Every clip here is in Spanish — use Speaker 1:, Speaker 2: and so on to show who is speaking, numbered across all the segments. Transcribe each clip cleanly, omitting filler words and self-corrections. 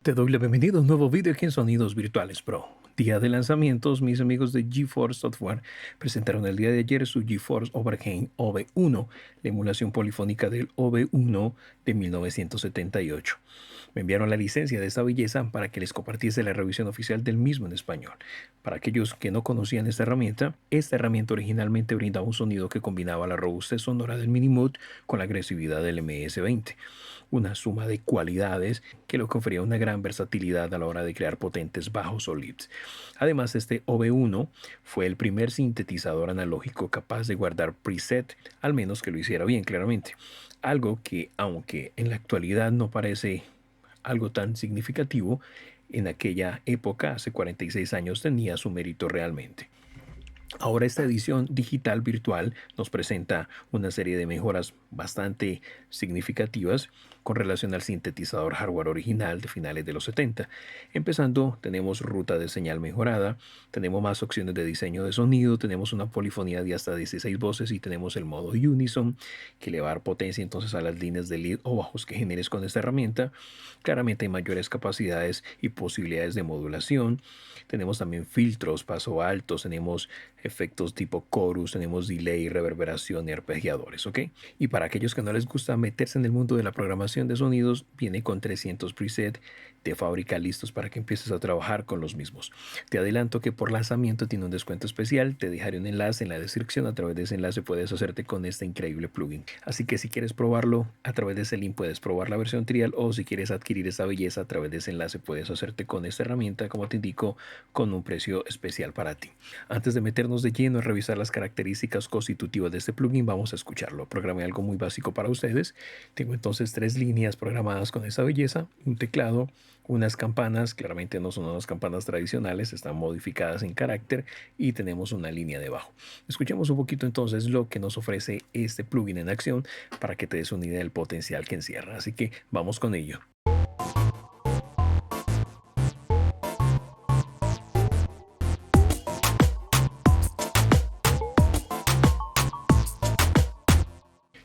Speaker 1: Te doy la bienvenida a un nuevo vídeo aquí en Sonidos Virtuales Pro. Día de lanzamientos, mis amigos de GeForce Software presentaron el día de ayer su GeForce Overheim OV1, la emulación polifónica del OV1 de 1978. Me enviaron la licencia de esta belleza para que les compartiese la revisión oficial del mismo en español. Para aquellos que no conocían esta herramienta originalmente brindaba un sonido que combinaba la robustez sonora del Minimoog con la agresividad del MS-20, una suma de cualidades que le confería una gran versatilidad a la hora de crear potentes bajos o leads. Además, este OV1 fue el primer sintetizador analógico capaz de guardar preset, al menos que lo hiciera bien, claramente. Algo que, aunque en la actualidad no parece algo tan significativo, en aquella época, hace 46 años, tenía su mérito realmente. Ahora esta edición digital virtual nos presenta una serie de mejoras bastante significativas con relación al sintetizador hardware original de finales de los 70. Empezando, tenemos ruta de señal mejorada, tenemos más opciones de diseño de sonido, tenemos una polifonía de hasta 16 voces y tenemos el modo Unison que le va a dar potencia entonces a las líneas de lead o bajos que generes con esta herramienta. Claramente hay mayores capacidades y posibilidades de modulación. Tenemos también filtros, paso altos, tenemos efectos tipo chorus, tenemos delay, reverberación y arpegiadores, ¿ok? Y para aquellos que no les gusta meterse en el mundo de la programación de sonidos, viene con 300 presets de fábrica listos para que empieces a trabajar con los mismos. Te adelanto que por lanzamiento tiene un descuento especial, te dejaré un enlace en la descripción, a través de ese enlace puedes hacerte con este increíble plugin. Así que si quieres probarlo, a través de ese link puedes probar la versión trial, o si quieres adquirir esta belleza, a través de ese enlace puedes hacerte con esta herramienta, como te indico, con un precio especial para ti. Antes de meternos de lleno a revisar las características constitutivas de este plugin, vamos a escucharlo. Programé algo muy básico para ustedes. Tengo entonces 3 líneas programadas con esta belleza, un teclado, unas campanas, claramente no son unas campanas tradicionales, están modificadas en carácter, y tenemos una línea de bajo. Escuchemos un poquito entonces lo que nos ofrece este plugin en acción para que te des una idea del potencial que encierra. Así que vamos con ello.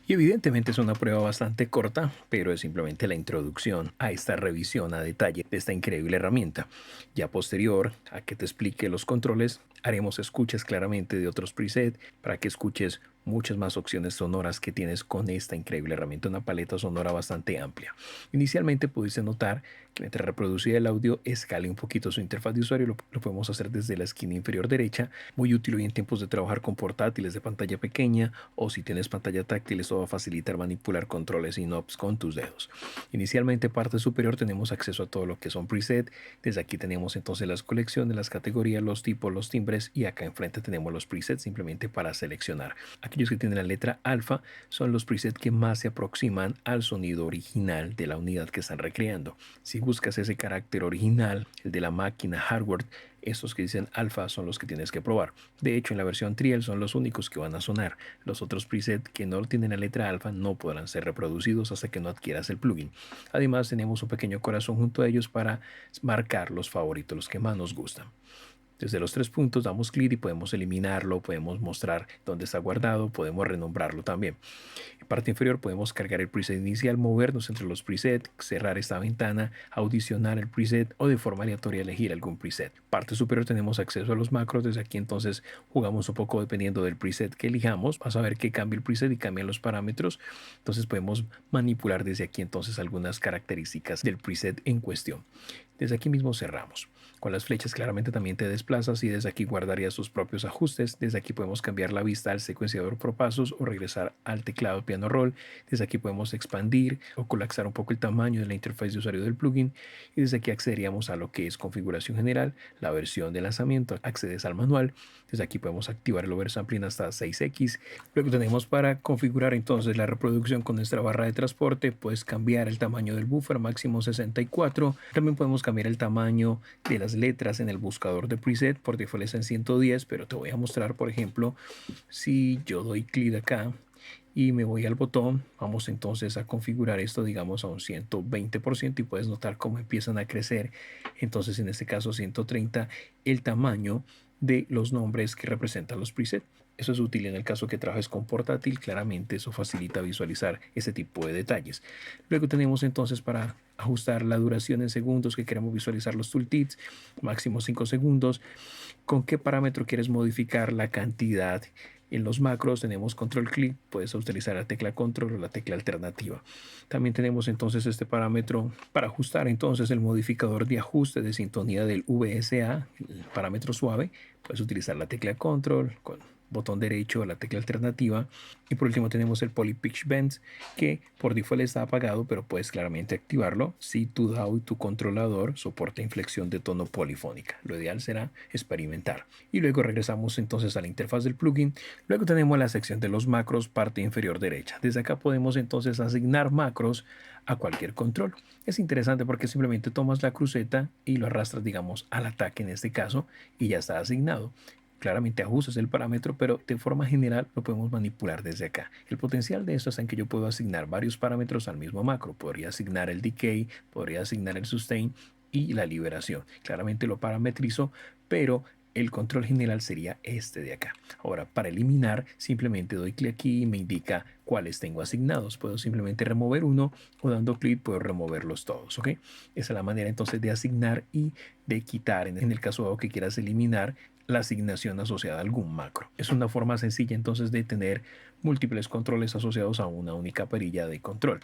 Speaker 1: Y evidentemente es una prueba bastante corta, pero es simplemente la introducción a esta revisión a detalle de esta increíble herramienta. Ya posterior a que te explique los controles, haremos escuchas claramente de otros presets para que escuches muchas más opciones sonoras que tienes con esta increíble herramienta, una paleta sonora bastante amplia. Inicialmente pudiste notar que mientras reproducía el audio, escale un poquito su interfaz de usuario. Lo podemos hacer desde la esquina inferior derecha, muy útil hoy en tiempos de trabajar con portátiles de pantalla pequeña, o si tienes pantalla táctil, esto va a facilitar manipular controles y knobs con tus dedos. Inicialmente, parte superior, tenemos acceso a todo lo que son presets. Desde aquí tenemos entonces las colecciones, las categorías, los tipos, los timbres, y acá enfrente tenemos los presets simplemente para seleccionar. Aquellos que tienen la letra alfa son los presets que más se aproximan al sonido original de la unidad que están recreando. Si buscas ese carácter original, el de la máquina hardware, estos que dicen alfa son los que tienes que probar. De hecho, en la versión trial son los únicos que van a sonar. Los otros presets que no tienen la letra alfa no podrán ser reproducidos hasta que no adquieras el plugin. Además, tenemos un pequeño corazón junto a ellos para marcar los favoritos, los que más nos gustan. Desde los 3 puntos damos clic y podemos eliminarlo, podemos mostrar dónde está guardado, podemos renombrarlo también. En parte inferior podemos cargar el preset inicial, movernos entre los presets, cerrar esta ventana, audicionar el preset o de forma aleatoria elegir algún preset. Parte superior tenemos acceso a los macros. Desde aquí entonces jugamos un poco dependiendo del preset que elijamos. Vas a ver que cambia el preset y cambian los parámetros. Entonces podemos manipular desde aquí entonces algunas características del preset en cuestión. Desde aquí mismo cerramos. Con las flechas claramente también te desplazas y desde aquí guardarías tus propios ajustes. Desde aquí podemos cambiar la vista al secuenciador por pasos o regresar al teclado piano roll. Desde aquí podemos expandir o colapsar un poco el tamaño de la interfaz de usuario del plugin, y desde aquí accederíamos a lo que es configuración general, la versión de lanzamiento, accedes al manual. Desde aquí podemos activar el oversampling hasta 6x. Luego tenemos para configurar entonces la reproducción con nuestra barra de transporte. Puedes cambiar el tamaño del buffer, máximo 64. También podemos cambiar el tamaño de las letras en el buscador de preset. Por default es en 110, pero te voy a mostrar, por ejemplo, si yo doy clic acá y me voy al botón, vamos entonces a configurar esto, digamos, a un 120%, y puedes notar cómo empiezan a crecer, entonces en este caso 130, el tamaño de los nombres que representan los presets. Eso es útil en el caso que trabajes con portátil, claramente eso facilita visualizar ese tipo de detalles. Luego tenemos entonces para ajustar la duración en segundos que queremos visualizar los tooltips, máximo 5 segundos. ¿Con qué parámetro quieres modificar la cantidad? En los macros tenemos control clic, puedes utilizar la tecla control o la tecla alternativa. También tenemos entonces este parámetro para ajustar entonces el modificador de ajuste de sintonía del VSA, el parámetro suave. Puedes utilizar la tecla control con botón derecho, la tecla alternativa. Y por último tenemos el Poly Pitch Bend, que por default está apagado, pero puedes claramente activarlo si tu DAW y tu controlador soporta inflexión de tono polifónica. Lo ideal será experimentar. Y luego regresamos entonces a la interfaz del plugin. Luego tenemos la sección de los macros, parte inferior derecha. Desde acá podemos entonces asignar macros a cualquier control. Es interesante porque simplemente tomas la cruceta y lo arrastras, digamos, al ataque en este caso, y ya está asignado. Claramente ajustas el parámetro, pero de forma general lo podemos manipular desde acá. El potencial de esto es en que yo puedo asignar varios parámetros al mismo macro. Podría asignar el decay, podría asignar el sustain y la liberación. Claramente lo parametrizo, pero el control general sería este de acá. Ahora, para eliminar, simplemente doy clic aquí y me indica cuáles tengo asignados. Puedo simplemente remover uno o dando clic puedo removerlos todos, ¿ok? Esa es la manera entonces de asignar y de quitar, en el caso dado que quieras eliminar la asignación asociada a algún macro. Es una forma sencilla entonces de tener múltiples controles asociados a una única perilla de control.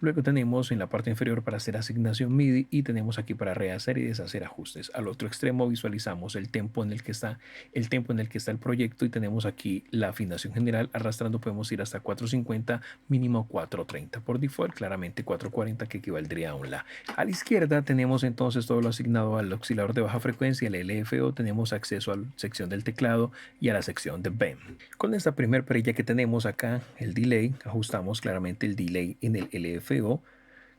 Speaker 1: Luego tenemos en la parte inferior para hacer asignación MIDI y tenemos aquí para rehacer y deshacer ajustes. Al otro extremo visualizamos el tempo en el que está el proyecto y tenemos aquí la afinación general. Arrastrando podemos ir hasta 450, mínimo 430. Por default, claramente 440 que equivaldría a un La. A la izquierda tenemos entonces todo lo asignado al oscilador de baja frecuencia, el LFO. Tenemos acceso a la sección del teclado y a la sección de BEM. Con esta primera perilla que tenemos acá, el delay, ajustamos claramente el delay en el LFO.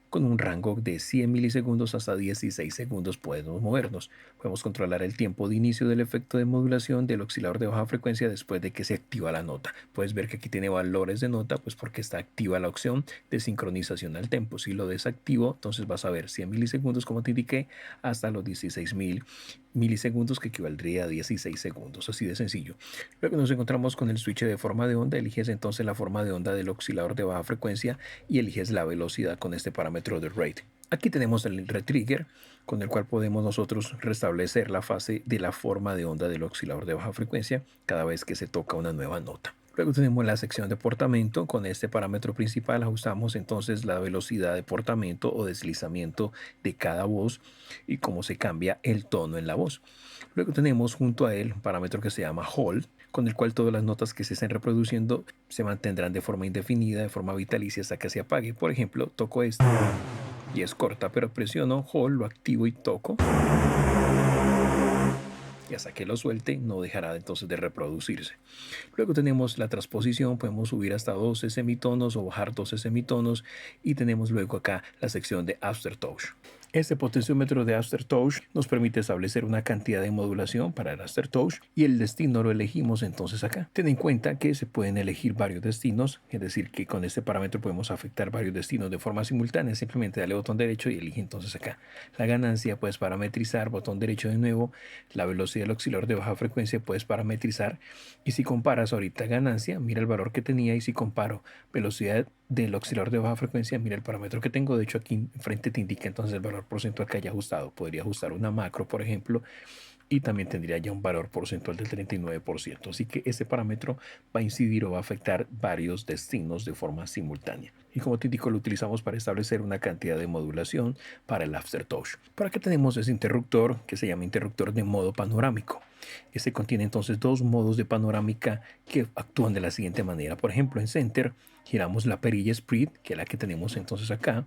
Speaker 1: Con un rango de 100 milisegundos hasta 16 segundos podemos movernos. Podemos controlar el tiempo de inicio del efecto de modulación del oscilador de baja frecuencia después de que se activa la nota. Puedes ver que aquí tiene valores de nota, pues porque está activa la opción de sincronización al tempo. Si lo desactivo, entonces vas a ver 100 milisegundos, como te indiqué, hasta los 16.000 milisegundos, que equivaldría a 16 segundos. Así de sencillo. Luego nos encontramos con el switch de forma de onda. Eliges entonces la forma de onda del oscilador de baja frecuencia y eliges la velocidad con este parámetro de rate. Aquí tenemos el retrigger, con el cual podemos nosotros restablecer la fase de la forma de onda del oscilador de baja frecuencia cada vez que se toca una nueva nota. Luego tenemos la sección de portamento. Con este parámetro principal ajustamos entonces la velocidad de portamento o deslizamiento de cada voz y cómo se cambia el tono en la voz. Luego tenemos junto a él un parámetro que se llama hold, con el cual todas las notas que se estén reproduciendo se mantendrán de forma indefinida, de forma vitalicia hasta que se apague. Por ejemplo, toco esto y es corta, pero presiono hold, lo activo y toco. Y hasta que lo suelte no dejará entonces de reproducirse. Luego tenemos la transposición, podemos subir hasta 12 semitonos o bajar 12 semitonos y tenemos luego acá la sección de Aftertouch. Este potenciómetro de Aftertouch nos permite establecer una cantidad de modulación para el Aftertouch y el destino lo elegimos entonces acá. Ten en cuenta que se pueden elegir varios destinos, es decir que con este parámetro podemos afectar varios destinos de forma simultánea. Simplemente dale botón derecho y elige entonces acá la ganancia, puedes parametrizar, botón derecho de nuevo, la velocidad del oscilador de baja frecuencia puedes parametrizar y si comparas ahorita ganancia, mira el valor que tenía y si comparo velocidad del oscilador de baja frecuencia, mira el parámetro que tengo. De hecho aquí enfrente te indica entonces el valor porcentual que haya ajustado. Podría ajustar una macro, por ejemplo, y también tendría ya un valor porcentual del 39%. Así que este parámetro va a incidir o va a afectar varios destinos de forma simultánea. Y como te indico, lo utilizamos para establecer una cantidad de modulación para el Aftertouch. Por acá tenemos ese interruptor que se llama interruptor de modo panorámico. Este contiene entonces dos modos de panorámica que actúan de la siguiente manera. Por ejemplo, en Center giramos la perilla Spread, que es la que tenemos entonces acá,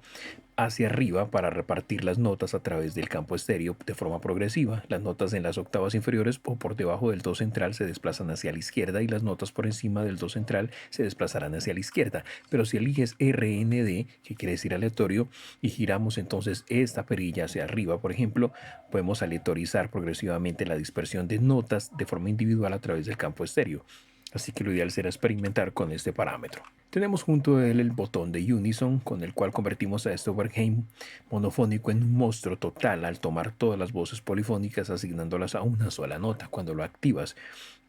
Speaker 1: hacia arriba para repartir las notas a través del campo estéreo de forma progresiva. Las notas en las octavas inferiores o por debajo del do central se desplazan hacia la izquierda y las notas por encima del do central se desplazarán hacia la izquierda. Pero si eliges RND, que quiere decir aleatorio, y giramos entonces esta perilla hacia arriba, por ejemplo, podemos aleatorizar progresivamente la dispersión de notas de forma individual a través del campo estéreo. Así que lo ideal será experimentar con este parámetro. Tenemos junto a él el botón de Unison, con el cual convertimos a este overhead monofónico en un monstruo total al tomar todas las voces polifónicas asignándolas a una sola nota cuando lo activas.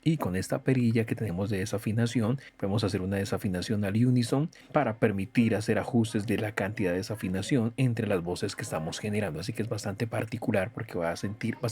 Speaker 1: Y con esta perilla que tenemos de desafinación, podemos hacer una desafinación al unison para permitir hacer ajustes de la cantidad de desafinación entre las voces que estamos generando. Así que es bastante particular porque vas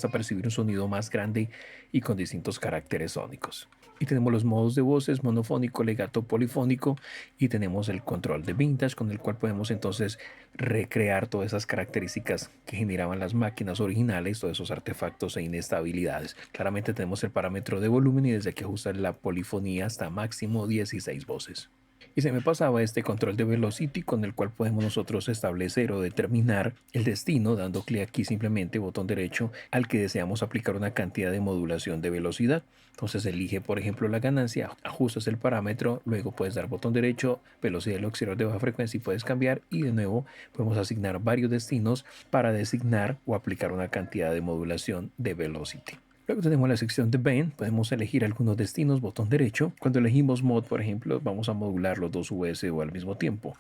Speaker 1: a percibir un sonido más grande y con distintos caracteres sónicos. Y tenemos los modos de voces, monofónico, legato, polifónico, y tenemos el control de vintage con el cual podemos entonces recrear todas esas características que generaban las máquinas originales, todos esos artefactos e inestabilidades. Claramente tenemos el parámetro de volumen y desde que ajustar la polifonía hasta máximo 16 voces. Y se me pasaba este control de velocity con el cual podemos nosotros establecer o determinar el destino dando clic aquí simplemente botón derecho al que deseamos aplicar una cantidad de modulación de velocidad. Entonces elige por ejemplo la ganancia, ajustas el parámetro, luego puedes dar botón derecho, velocidad del oscilador de baja frecuencia y puedes cambiar y de nuevo podemos asignar varios destinos para designar o aplicar una cantidad de modulación de velocity. Luego tenemos la sección de band, podemos elegir algunos destinos, botón derecho. Cuando elegimos mod, por ejemplo, vamos a modular los dos VSO al mismo tiempo.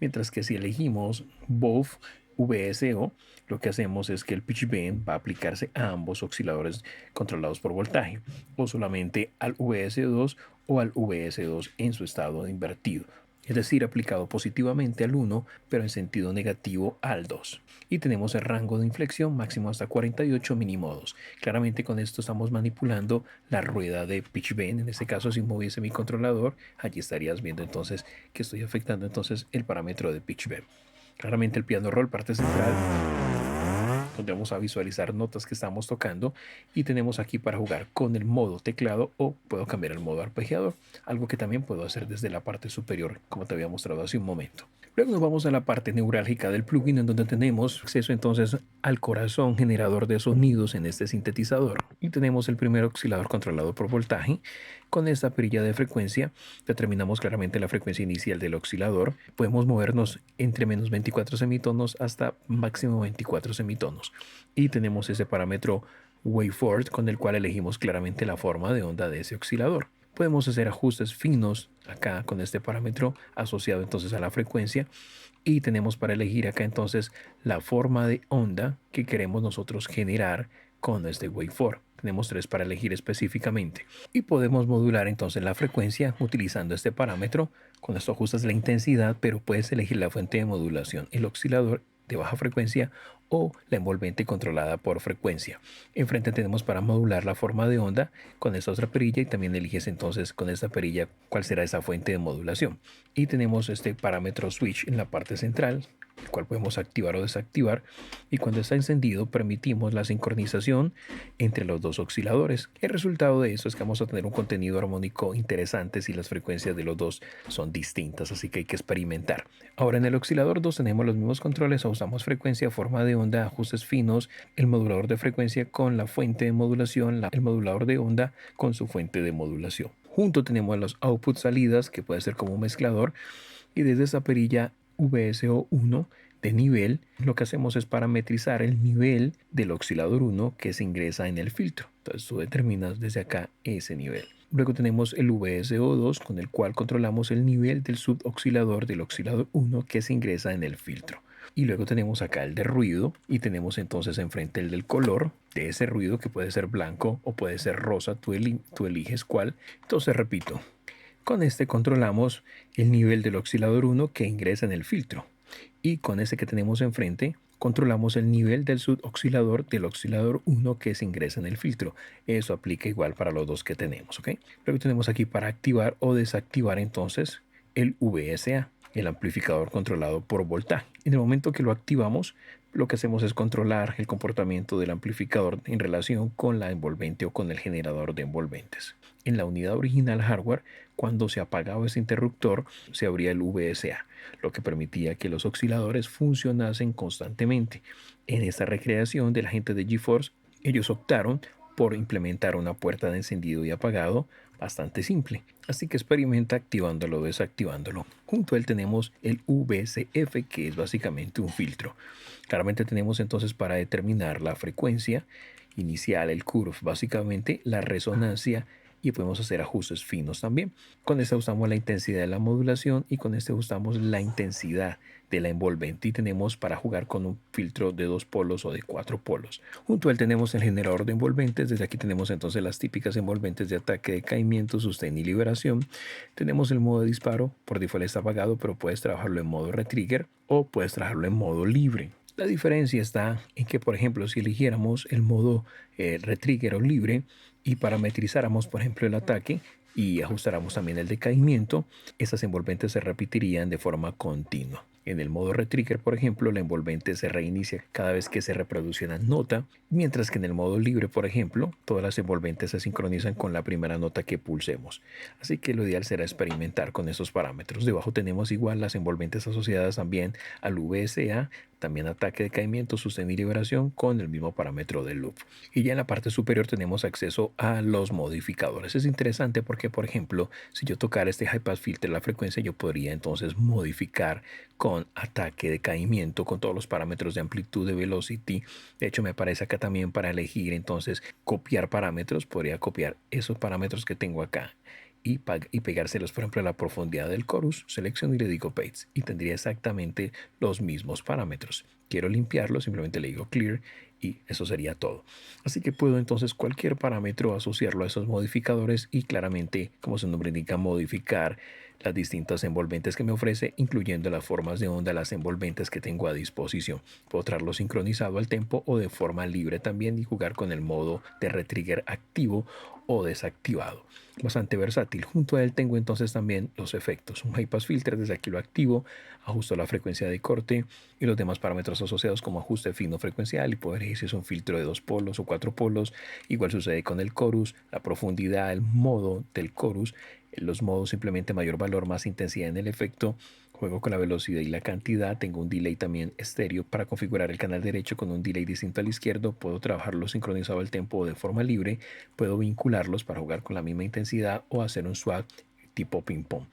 Speaker 1: Mientras que si elegimos both VSO, lo que hacemos es que el pitch bend va a aplicarse a ambos osciladores controlados por voltaje, o solamente al VS2 o al VS2 en su estado invertido. Es decir, aplicado positivamente al 1, pero en sentido negativo al 2. Y tenemos el rango de inflexión máximo hasta 48 minimodos. Claramente con esto estamos manipulando la rueda de pitch bend. En este caso, si moviese mi controlador, allí estarías viendo entonces que estoy afectando entonces el parámetro de pitch bend. Claramente el piano roll, parte central, donde vamos a visualizar notas que estamos tocando, y tenemos aquí para jugar con el modo teclado o puedo cambiar el modo arpegiador, algo que también puedo hacer desde la parte superior como te había mostrado hace un momento. Luego nos vamos a la parte neurálgica del plugin en donde tenemos acceso entonces al corazón generador de sonidos en este sintetizador y tenemos el primer oscilador controlado por voltaje. Con esta perilla de frecuencia determinamos claramente la frecuencia inicial del oscilador. Podemos movernos entre menos 24 semitonos hasta máximo 24 semitonos y tenemos ese parámetro waveform con el cual elegimos claramente la forma de onda de ese oscilador. Podemos hacer ajustes finos acá con este parámetro asociado entonces a la frecuencia y tenemos para elegir acá entonces la forma de onda que queremos nosotros generar con este waveform. Tenemos 3 para elegir específicamente y podemos modular entonces la frecuencia utilizando este parámetro. Con esto ajustas la intensidad, pero puedes elegir la fuente de modulación, el oscilador de baja frecuencia o la envolvente controlada por frecuencia. Enfrente tenemos para modular la forma de onda con esta otra perilla y también eliges entonces con esta perilla cuál será esa fuente de modulación. Y tenemos este parámetro switch en la parte central, el cual podemos activar o desactivar, y cuando está encendido permitimos la sincronización entre los dos osciladores. El resultado de eso es que vamos a tener un contenido armónico interesante si las frecuencias de los dos son distintas, así que hay que experimentar. Ahora en el oscilador 2 tenemos los mismos controles, usamos frecuencia, forma de onda, ajustes finos, el modulador de frecuencia con la fuente de modulación, el modulador de onda con su fuente de modulación. Junto tenemos los output salidas, que puede ser como un mezclador, y desde esa perilla VSO1 de nivel, lo que hacemos es parametrizar el nivel del oscilador 1 que se ingresa en el filtro. Entonces tú determinas desde acá ese nivel. Luego tenemos el VSO2 con el cual controlamos el nivel del suboscilador del oscilador 1 que se ingresa en el filtro. Y luego tenemos acá el de ruido y tenemos entonces enfrente el del color de ese ruido que puede ser blanco o puede ser rosa, tú eliges cuál. Entonces repito, con este controlamos el nivel del oscilador 1 que ingresa en el filtro. Y con ese que tenemos enfrente, controlamos el nivel del suboscilador del oscilador 1 que se ingresa en el filtro. Eso aplica igual para los dos que tenemos, ¿ok? Luego tenemos aquí para activar o desactivar entonces el VSA, el amplificador controlado por voltaje. En el momento que lo activamos, lo que hacemos es controlar el comportamiento del amplificador en relación con la envolvente o con el generador de envolventes. En la unidad original hardware, cuando se apagaba ese interruptor, se abría el VSA, lo que permitía que los osciladores funcionasen constantemente. En esta recreación de la gente de GeForce, ellos optaron por implementar una puerta de encendido y apagado bastante simple. Así que experimenta activándolo o desactivándolo. Junto a él tenemos el VCF, que es básicamente un filtro. Claramente tenemos entonces para determinar la frecuencia inicial, el curve, básicamente la resonancia y podemos hacer ajustes finos también. Con este ajustamos la intensidad de la modulación y con este ajustamos la intensidad de la envolvente y tenemos para jugar con un filtro de 2 polos o de 4 polos. Junto a él tenemos el generador de envolventes. Desde aquí tenemos entonces las típicas envolventes de ataque, decaimiento, sostén y liberación. Tenemos el modo de disparo, por default está apagado, pero puedes trabajarlo en modo retrigger o puedes trabajarlo en modo libre. La diferencia está en que, por ejemplo, si eligiéramos el modo retrigger o libre y parametrizáramos, por ejemplo, el ataque y ajustáramos también el decaimiento, esas envolventes se repetirían de forma continua. En el modo retrigger, por ejemplo, la envolvente se reinicia cada vez que se reproduce una nota, mientras que en el modo libre, por ejemplo, todas las envolventes se sincronizan con la primera nota que pulsemos. Así que lo ideal será experimentar con esos parámetros. Debajo tenemos igual las envolventes asociadas también al VSA, también ataque, decaimiento, sostén y liberación con el mismo parámetro del loop. Y ya en la parte superior tenemos acceso a los modificadores. Es interesante porque, por ejemplo, si yo tocara este high pass filter, la frecuencia, yo podría entonces modificar con ataque, decaimiento, con todos los parámetros de amplitud, de velocity. De hecho, me aparece acá también para elegir entonces copiar parámetros. Podría copiar esos parámetros que tengo acá y pegárselos, por ejemplo, a la profundidad del chorus, selecciono y le digo paste y tendría exactamente los mismos parámetros. Quiero limpiarlo, simplemente le digo clear y eso sería todo. Así que puedo entonces cualquier parámetro asociarlo a esos modificadores y claramente, como su nombre indica, modificar las distintas envolventes que me ofrece, incluyendo las formas de onda, las envolventes que tengo a disposición. Puedo traerlo sincronizado al tempo o de forma libre también y jugar con el modo de retrigger activo o desactivado. Bastante versátil. Junto a él tengo entonces también los efectos. Un high pass filter, desde aquí lo activo, ajusto la frecuencia de corte y los demás parámetros asociados como ajuste fino frecuencial y poder elegir si es un filtro de 2 polos o 4 polos. Igual sucede con el chorus, la profundidad, el modo del chorus, los modos simplemente mayor valor, más intensidad en el efecto. Juego con la velocidad y la cantidad. Tengo un delay también estéreo para configurar el canal derecho con un delay distinto al izquierdo. Puedo trabajarlo sincronizado al tempo o de forma libre. Puedo vincularlos para jugar con la misma intensidad o hacer un swap tipo ping pong.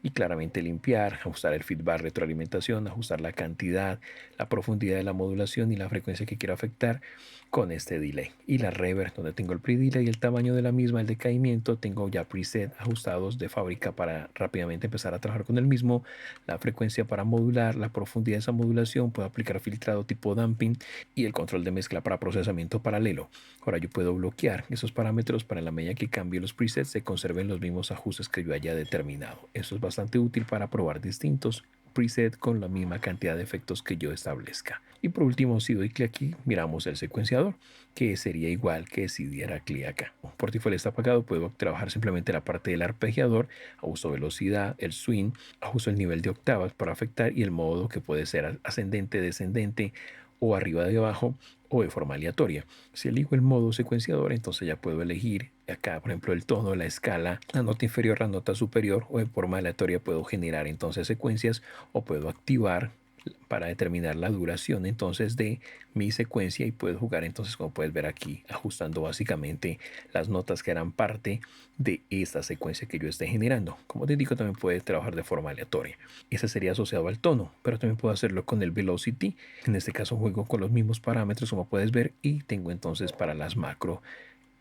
Speaker 1: Y claramente limpiar, ajustar el feedback, retroalimentación, ajustar la cantidad, la profundidad de la modulación y la frecuencia que quiero afectar con este delay. Y la reverb, donde tengo el pre-delay y el tamaño de la misma, el decaimiento, tengo ya preset ajustados de fábrica para rápidamente empezar a trabajar con el mismo. La frecuencia para modular, la profundidad de esa modulación, puedo aplicar filtrado tipo damping y el control de mezcla para procesamiento paralelo. Ahora yo puedo bloquear esos parámetros para en la medida que cambie los presets se conserven los mismos ajustes que yo haya determinado. Eso es bastante útil para probar distintos preset con la misma cantidad de efectos que yo establezca. Y por último, si doy clic aquí, miramos el secuenciador, que sería igual que si diera clic acá. Por default está apagado, puedo trabajar simplemente la parte del arpegiador, ajusto velocidad, el swing, ajusto el nivel de octavas para afectar y el modo que puede ser ascendente, descendente o arriba de abajo o de forma aleatoria. Si elijo el modo secuenciador, entonces ya puedo elegir acá, por ejemplo, el tono, la escala, la nota inferior, la nota superior o de forma aleatoria puedo generar entonces secuencias o puedo activar para determinar la duración entonces de mi secuencia y puedo jugar entonces, como puedes ver aquí, ajustando básicamente las notas que harán parte de esta secuencia que yo esté generando. Como te digo, también puede trabajar de forma aleatoria. Ese sería asociado al tono, pero también puedo hacerlo con el velocity. En este caso juego con los mismos parámetros como puedes ver y tengo entonces para las macro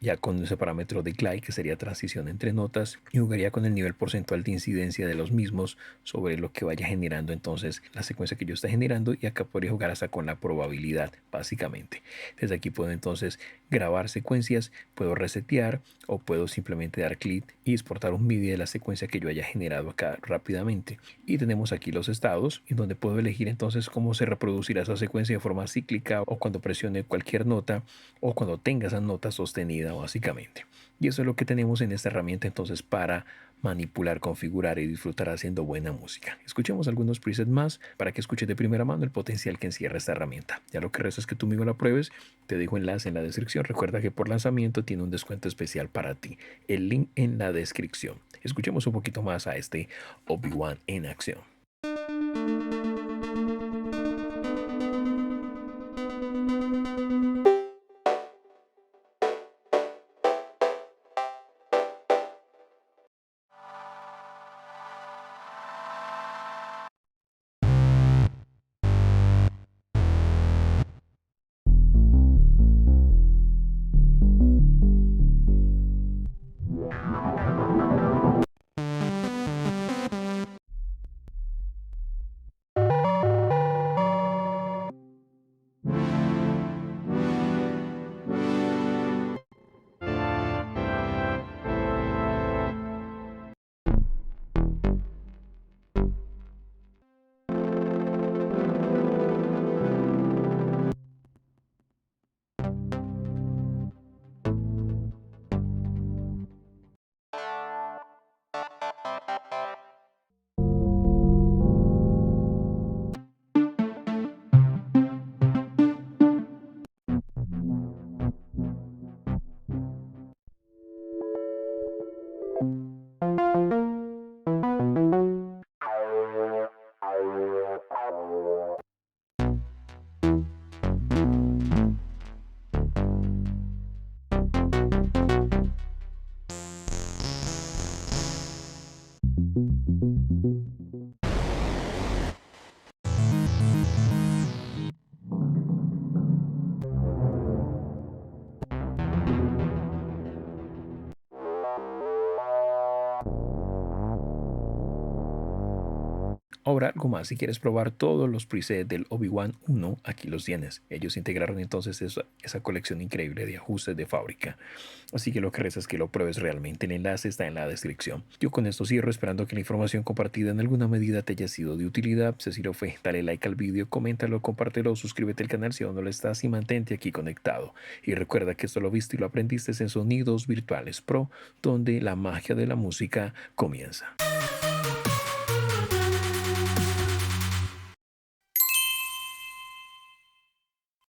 Speaker 1: ya con ese parámetro de glide que sería transición entre notas y jugaría con el nivel porcentual de incidencia de los mismos sobre lo que vaya generando entonces la secuencia que yo esté generando y acá podría jugar hasta con la probabilidad básicamente. Desde aquí puedo entonces grabar secuencias, puedo resetear o puedo simplemente dar clic y exportar un MIDI de la secuencia que yo haya generado acá rápidamente. Y tenemos aquí los estados y donde puedo elegir entonces cómo se reproducirá esa secuencia de forma cíclica o cuando presione cualquier nota o cuando tenga esa nota sostenida básicamente. Y eso es lo que tenemos en esta herramienta entonces para manipular, configurar y disfrutar haciendo buena música. Escuchemos algunos presets más para que escuches de primera mano el potencial que encierra esta herramienta. Ya lo que resta es que tú mismo la pruebes. Te dejo enlace en la descripción. Recuerda que por lanzamiento tiene un descuento especial para ti. El link en la descripción. Escuchemos un poquito más a este Obi-Wan en acción. Ahora algo más, si quieres probar todos los presets del Obi-Wan 1, aquí los tienes. Ellos integraron entonces esa colección increíble de ajustes de fábrica. Así que lo que resta es que lo pruebes realmente. El enlace está en la descripción. Yo con esto cierro, esperando que la información compartida en alguna medida te haya sido de utilidad. Si lo fue, dale like al vídeo, coméntalo, compártelo, suscríbete al canal si aún no lo estás y mantente aquí conectado. Y recuerda que esto lo viste y lo aprendiste en Sonidos Virtuales Pro, donde la magia de la música comienza.